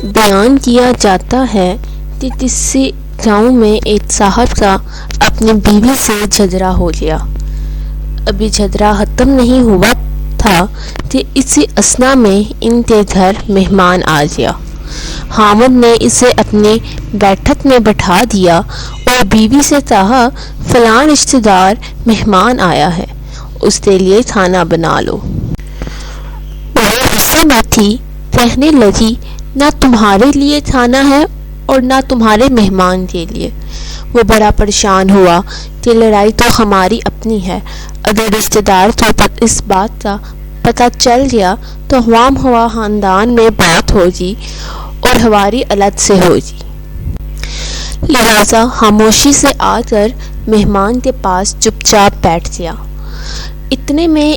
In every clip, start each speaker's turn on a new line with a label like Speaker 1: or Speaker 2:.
Speaker 1: بیان کیا جاتا ہے کہ کسی گاؤں میں ایک صاحب کا اپنی بیوی سے جھگڑا ہو گیا۔ ابھی جھگڑا ختم نہیں ہوا تھا کہ اسی اثنا میں ان کے گھر مہمان آ گیا۔ خاوند نے اسے اپنی بیٹھک میں بٹھا دیا اور بیوی سے کہا، فلاں رشتہ دار مہمان آیا ہے، اس کے لیے کھانا بنا لو۔ وہ غصے میں تھی، کہنے لگی، نہ تمہارے لیے کھانا ہے اور نہ تمہارے مہمان کے لیے۔ وہ بڑا پریشان ہوا کہ لڑائی تو ہماری اپنی ہے، اگر رشتہ دار کو اس بات کا پتہ چل گیا تو عوام ہوا خاندان میں بات ہوگی اور ہماری الگ سے ہوگی۔ لہٰذا خاموشی سے آ کر مہمان کے پاس چپ چاپ بیٹھ گیا۔ اتنے میں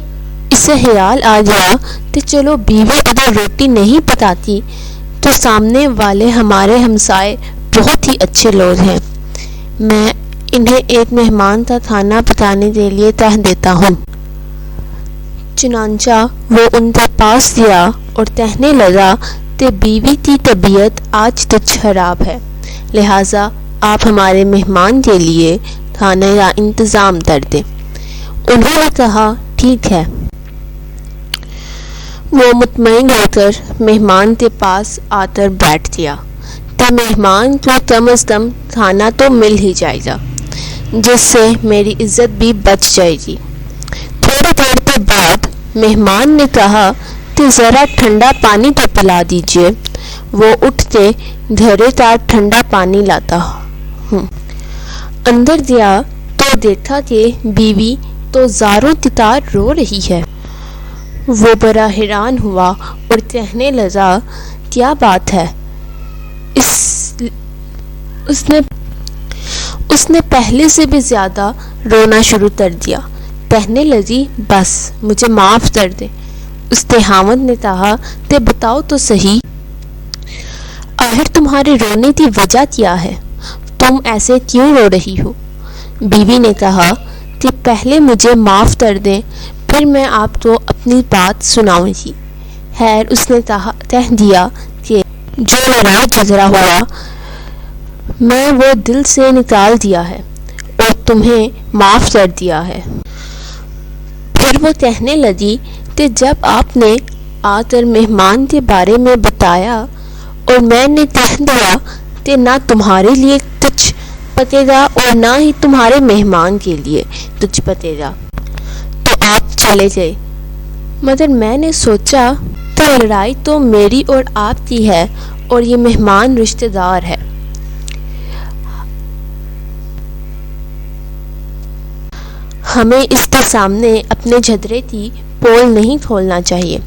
Speaker 1: اسے خیال آ گیا کہ چلو بیوی اگر روٹی نہیں پکاتی تو سامنے والے ہمارے ہمسائے بہت ہی اچھے لوگ ہیں، میں انہیں ایک مہمان کا کھانا پکانے کے لیے کہہ دیتا ہوں۔ چنانچہ وہ ان کے پاس گیا اور کہنے لگا کہ بیوی کی طبیعت آج کچھ خراب ہے، لہٰذا آپ ہمارے مہمان کے لیے کھانے کا انتظام کر دیں۔ انہوں نے کہا، ٹھیک ہے۔ وہ مطمئن ہو کر مہمان کے پاس آ کر بیٹھ گیا کہ مہمان کو کم از کم کھانا تو مل ہی جائے گا، جس سے میری عزت بھی بچ جائے گی۔ تھوڑی دیر کے بعد مہمان نے کہا کہ ذرا ٹھنڈا پانی تو پلا دیجیے۔ وہ اٹھ کے گھڑے کا ٹھنڈا پانی لاتا ہوں۔ اندر گیا تو دیکھا کہ بیوی تو زاروں تکار رو رہی ہے۔ وہ بڑا حیران ہوا اور کہنے لگا، کیا بات ہے؟ اس نے پہلے سے بھی زیادہ رونا شروع کر دیا۔ کہنے لگی، بس مجھے معاف کر دے۔ اس کے خاوند نے کہا کہ بتاؤ تو صحیح، آخر تمہارے رونے کی وجہ کیا ہے؟ تم ایسے کیوں رو رہی ہو؟ بیوی نے کہا کہ پہلے مجھے معاف کر دیں، پھر میں آپ کو اپنی بات سناؤں گی۔ خیر، اس نے کہہ دیا کہ جو لڑائی جھگڑا ہوا میں وہ دل سے نکال دیا ہے اور تمہیں معاف کر دیا ہے۔ پھر وہ کہنے لگی کہ جب آپ نے آ کر مہمان کے بارے میں بتایا اور میں نے کہہ دیا کہ نہ تمہارے لیے کچھ پکے گا اور نہ ہی تمہارے مہمان کے لیے کچھ پکے گا تو آپ چلے گئے، مگر میں نے سوچا تو لڑائی تو میری اور آپ کی ہے اور یہ مہمان رشتہ دار ہے، ہمیں اس کے سامنے اپنے جھگڑے کی پول نہیں کھولنا چاہیے۔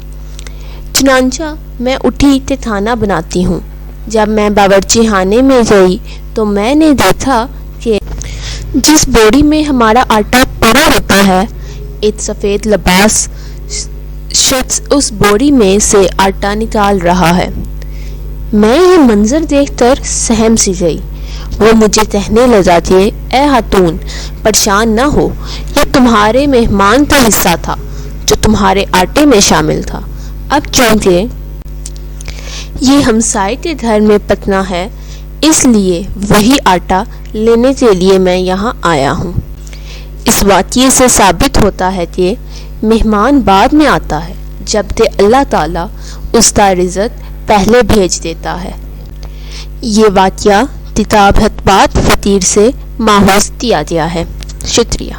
Speaker 1: چنانچہ میں اٹھی کہ کھانا بناتی ہوں۔ جب میں باورچی خانے میں گئی تو میں نے دیکھا کہ جس بوری میں ہمارا آٹا پڑا ہوتا ہے، ایک سفید لباس شخص اس بوری میں سے آٹا نکال رہا ہے۔ میں یہ منظر دیکھ کر سہم سی گئی۔ وہ مجھے کہنے لگا کہ اے خاتون، پریشان نہ ہو، یہ تمہارے مہمان کا حصہ تھا جو تمہارے آٹے میں شامل تھا۔ اب چونکہ یہ ہمسائے کے گھر میں پکنا ہے، اس لیے وہی آٹا لینے کے لیے میں یہاں آیا ہوں۔ اس واقعے سے ثابت ہوتا ہے کہ مہمان بعد میں آتا ہے، جبکہ اللہ تعالیٰ اس کا رزق پہلے بھیج دیتا ہے۔ یہ واقعہ کتاب خطبات فطیر سے ماخوذ کیا گیا ہے۔ شکریہ۔